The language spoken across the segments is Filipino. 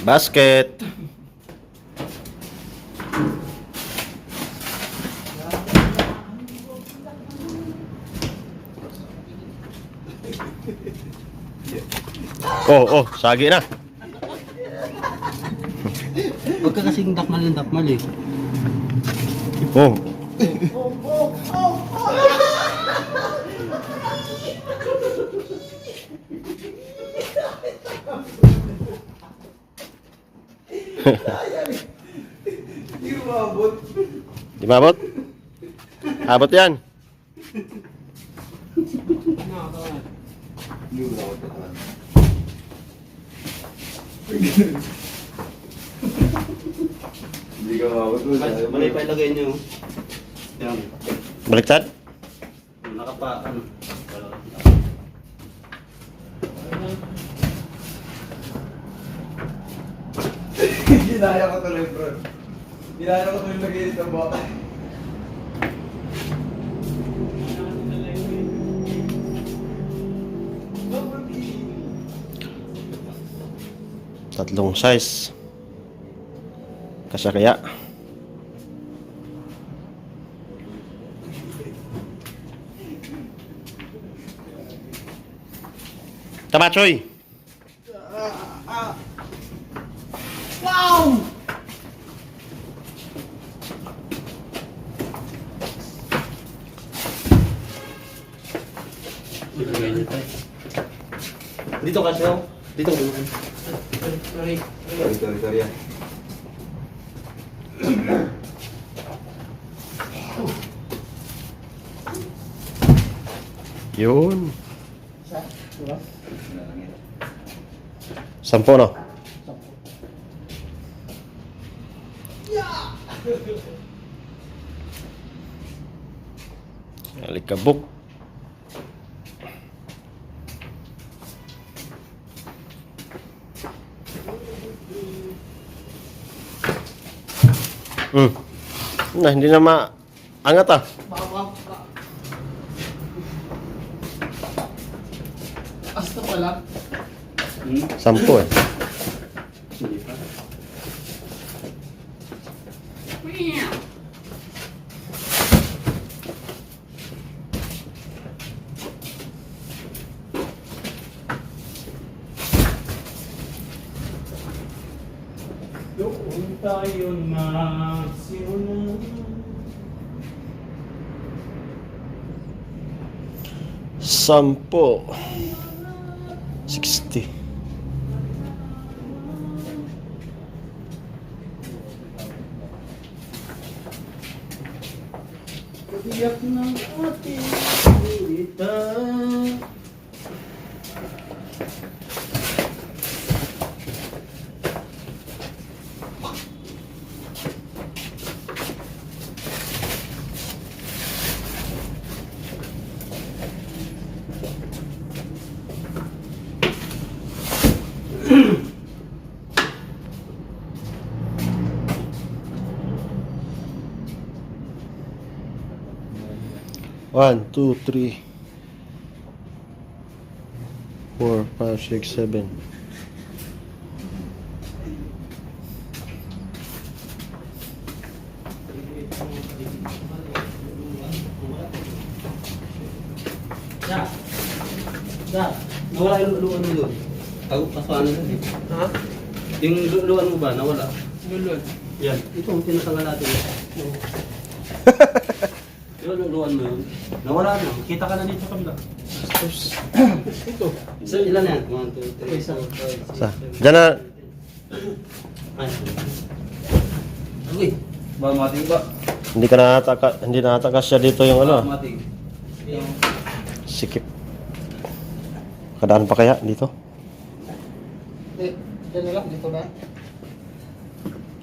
Basket. Oh, sagi na. Huwag ka kasing dakmal eh. Oh. Di mabot? Abot yan. Hindi ka mabot. Malay pa ilagay niyo. Yan. Baliktad? Nakapa, ano. Ginaya ko tuloy, bro. Ginaya ko tuloy lagi dito, bro. Tatlong size. Kasya kaya? Tama, Choy! Wow! Dito ka siya. Dito ka. Sorry. Yan. Yun. 10, no? Alikabok. Nah, hindi na maangat ah. Asta pala. 10 eh. Doon tayo magsimula. 60. Iyak ng ating wita. One, two, three, 4, 5, 6, 7. Nawala yung luluan mo doon. Kasuhan na eh. Ha? Yung luluan mo ba, nawala? Lulod. Yan. Ito ang tinatanggal natin. Yung luluan mo yun. Nawala na. Kita ka na dito sa kabila. Ito. So, ilan na yan? 1, 2, 3, 4, 5, 6, Sa? Diyan na. Ay. Uy. Ba, mating ba? Hindi nataka siya dito yung ano. Mating. Sikip. Kadaan pa kaya dito? Diyan na lang, dito na.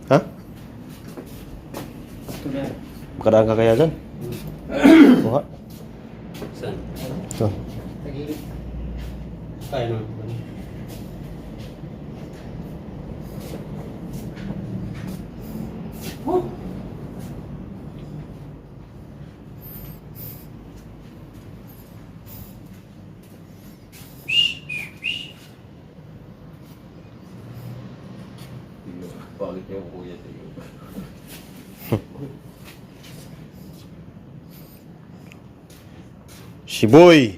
Ha? Ito na. Kadaan ka kaya dyan? Kuha. Saan? Ito. Nagilip. Kaya naman. Oh! Pagit yung kuya tayo. Si Boy.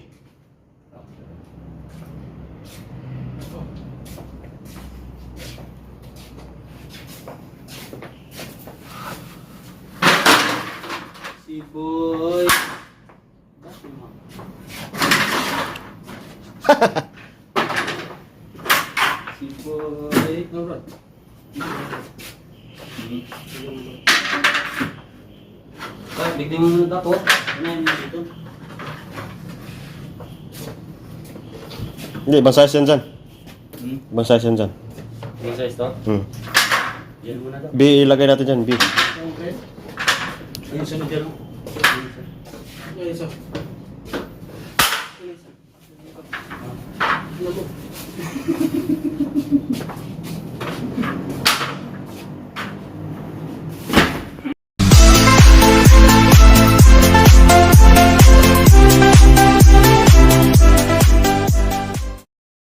Si Boy. Bakit mo? Si Boy. Alright. Ah, bigyan mo na dapat. Ano mo dito? Hindi, ibang size yan dyan. Ibang size yan dyan. Yung size to? Yan muna daw. B, ilagay natin dyan, B. Okay. Ayun sunod yan. Ayun isa. Ayun isa. Ano mo?